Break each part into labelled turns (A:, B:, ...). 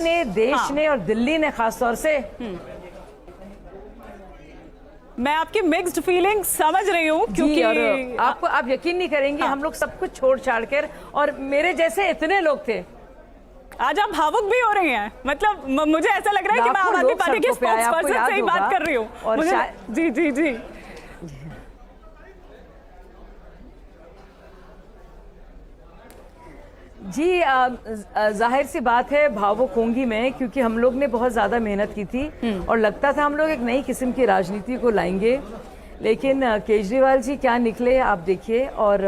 A: ने, देश ने और दिल्ली ने खासतौर से।
B: मैं आपकी मिक्स्ड फीलिंग समझ रही हूँ क्योंकि
A: आप यकीन नहीं करेंगे, हम लोग सब कुछ छोड़ छाड़ कर, और मेरे जैसे इतने लोग थे।
B: आज आप भावुक भी हो रही हैं, मतलब मुझे ऐसा लग रहा है कि मैं आम आदमी पार्टी के स्पोक्सपर्सन से ही बात कर रही हूँ।
A: और
B: जी जी जी
A: जी, जाहिर सी बात है भावुक होंगी मैं, क्योंकि हम लोग ने बहुत ज़्यादा मेहनत की थी और लगता था हम लोग एक नई किस्म की राजनीति को लाएंगे, लेकिन केजरीवाल जी क्या निकले आप देखिए। और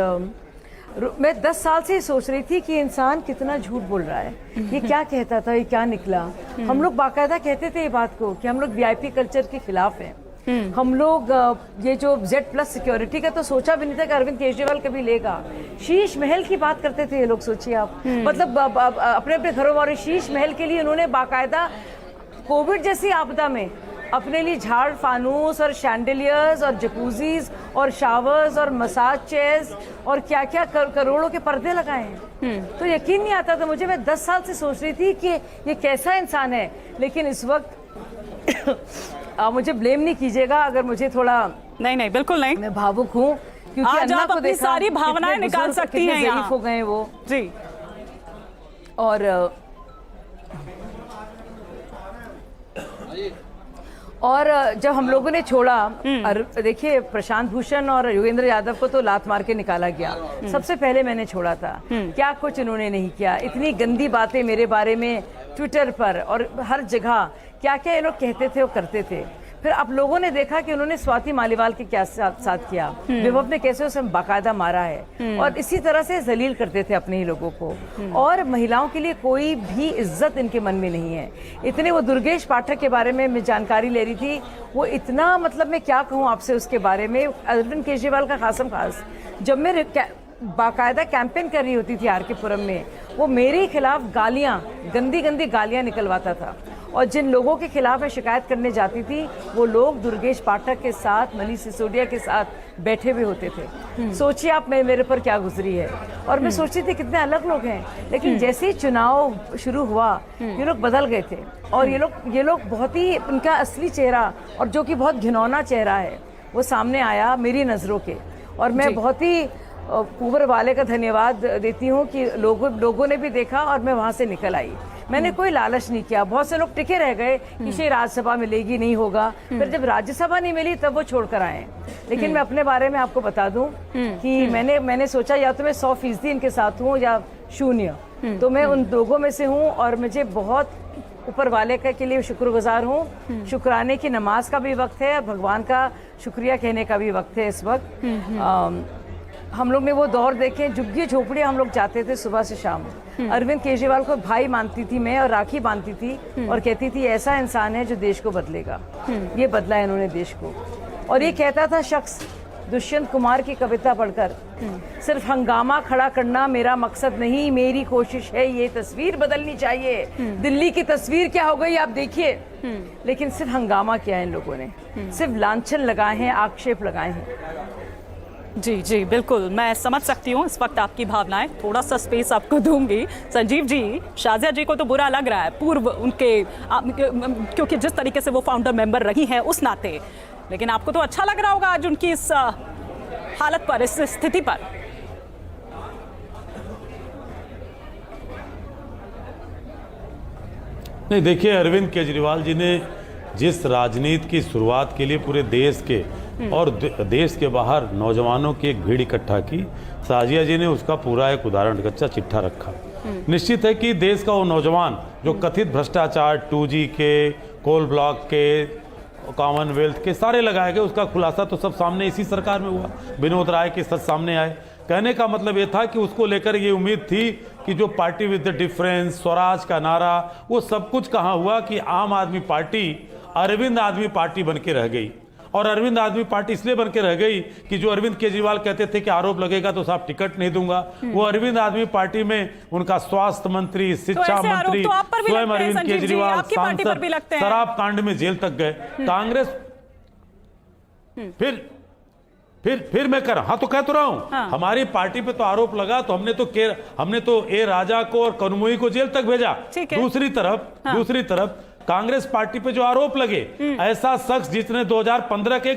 A: मैं 10 साल से सोच रही थी कि इंसान कितना झूठ बोल रहा है, ये क्या कहता था, ये क्या निकला। हम लोग बाकायदा कहते थे ये बात को कि हम लोग वीआईपी कल्चर के खिलाफ हैं। हम लोग ये जो Z+ सिक्योरिटी का तो सोचा भी नहीं था कि अरविंद केजरीवाल कभी लेगा। शीश महल की बात करते थे ये लोग, सोचिए आप, मतलब अपने अपने घरों वाले शीश महल के लिए उन्होंने बाकायदा कोविड जैसी आपदा में अपने लिए झाड़ फानूस और शैंडलियर्स और जकूजीज और शावर्स और मसाज चेयर्स और क्या क्या करोड़ों के पर्दे लगाए हैं। तो यकीन नहीं आता था मुझे। मैं 10 साल से सोच रही थी कि ये कैसा इंसान है, लेकिन इस वक्त आप मुझे ब्लेम नहीं कीजिएगा अगर मुझे थोड़ा
B: नहीं बिल्कुल नहीं,
A: मैं भावुक हूँ, क्योंकि
B: आज आप अपनी सारी भावनाएं निकाल सकती हैं यहाँ।
A: हो गए वो
B: जी।
A: और जब हम लोगों ने छोड़ा, देखिए प्रशांत भूषण और योगेंद्र यादव को तो लात मार के निकाला गया, सबसे पहले मैंने छोड़ा था। क्या कुछ इन्होंने नहीं किया, इतनी गंदी बातें मेरे बारे में ट्विटर पर और हर जगह क्या क्या ये लोग कहते थे और करते थे। फिर आप लोगों ने देखा कि उन्होंने स्वाति मालीवाल के क्या साथ किया, विभव ने कैसे उसे बाकायदा मारा है, और इसी तरह से जलील करते थे अपने ही लोगों को। और महिलाओं के लिए कोई भी इज्जत इनके मन में नहीं है। इतने वो दुर्गेश पाठक के बारे में मैं जानकारी ले रही थी, वो इतना, मतलब मैं क्या कहूँ आपसे उसके बारे में। अरविंद केजरीवाल का खास जब मैं बाकायदा कैंपेन कर रही होती थी आर.के. पुरम में, वो मेरे खिलाफ गालियां, गंदी गालियां निकलवाता था, और जिन लोगों के खिलाफ मैं शिकायत करने जाती थी वो लोग दुर्गेश पाठक के साथ, मनीष सिसोदिया के साथ बैठे हुए होते थे। सोचिए आप मेरे पर क्या गुजरी है। और मैं सोचती थी कितने अलग लोग हैं, लेकिन जैसे ही चुनाव शुरू हुआ ये लोग बदल गए थे, और ये लोग बहुत ही, उनका असली चेहरा और जो कि बहुत घिनौना चेहरा है वो सामने आया मेरी नज़रों के। और मैं बहुत ही ऊपर वाले का धन्यवाद देती हूँ कि लोगों ने भी देखा और मैं वहाँ से निकल आई। मैंने कोई लालच नहीं किया। बहुत से लोग टिके रह गए कि शायद राज्यसभा मिलेगी, नहीं होगा। फिर जब राज्यसभा नहीं मिली तब वो छोड़ कर आए। लेकिन मैं अपने बारे में आपको बता दूं कि मैंने सोचा या तो मैं 100% इनके साथ हूँ या 0। तो मैं उन लोगों में से हूँ, और मुझे बहुत ऊपर वाले के लिए शुक्रगुजार हूँ। शुक्राने की नमाज का भी वक्त है, भगवान का शुक्रिया कहने का भी वक्त है इस वक्त। हम लोग ने वो दौर देखे, झुग्गी झोपड़ी हम लोग जाते थे सुबह से शाम। अरविंद केजरीवाल को भाई मानती थी मैं, और राखी बांधती थी, और कहती थी ऐसा इंसान है जो देश को बदलेगा। ये बदला है इन्होंने देश को। और ये कहता था शख्स दुष्यंत कुमार की कविता पढ़कर, सिर्फ हंगामा खड़ा करना मेरा मकसद नहीं, मेरी कोशिश है ये तस्वीर बदलनी चाहिए। दिल्ली की तस्वीर क्या हो गई आप देखिए। लेकिन सिर्फ हंगामा किया है इन लोगों ने, सिर्फ लांछन लगाए हैं, आक्षेप लगाए हैं।
B: जी बिल्कुल, मैं समझ सकती हूँ इस वक्त आपकी भावनाएं। थोड़ा सा स्पेस आपको दूंगी। संजीव जी, शाजिया जी को तो बुरा लग रहा है पूर्व उनके क्योंकि जिस तरीके से वो फाउंडर मेंबर रही हैं उस नाते, लेकिन आपको तो अच्छा लग रहा होगा आज उनकी इस हालत पर, इस स्थिति पर।
C: नहीं, देखिए अरविंद केजरीवाल जी ने जिस राजनीति की शुरुआत के लिए पूरे देश के और देश के बाहर नौजवानों की एक भीड़ इकट्ठा की, साजिया जी ने उसका पूरा एक उदाहरण कच्चा चिट्ठा रखा। निश्चित है कि देश का वो नौजवान जो कथित भ्रष्टाचार, 2G के, कोल ब्लॉक के, कॉमनवेल्थ के सारे लगाए गए, उसका खुलासा तो सब सामने इसी सरकार में हुआ। विनोद राय के सच सामने आए। कहने का मतलब ये था कि उसको लेकर ये उम्मीद थी कि जो party with the difference, Swaraj का नारा, वो सब कुछ कहाँ हुआ कि आम आदमी पार्टी अरविंद आदमी पार्टी बन के रह गई। और अरविंद आदमी पार्टी इसलिए बन के रह गई कि जो अरविंद केजरीवाल कहते थे कि आरोप लगेगा तो साहब टिकट नहीं दूंगा, वो अरविंद आदमी पार्टी में उनका स्वास्थ्य मंत्री, शिक्षा मंत्री, स्वयं अरविंद केजरीवाल सांसद शराब कांड में जेल तक गए। कांग्रेस फिर फिर मैं कर हाँ तो कह तो रहा हूं।
B: हाँ।
C: हमारी पार्टी पे तो आरोप लगा तो हमने तो ए राजा को और कनुमुई को जेल तक भेजा।
B: ठीक है।
C: दूसरी तरफ कांग्रेस पार्टी पे जो आरोप लगे, ऐसा शख्स जिसने 2015 के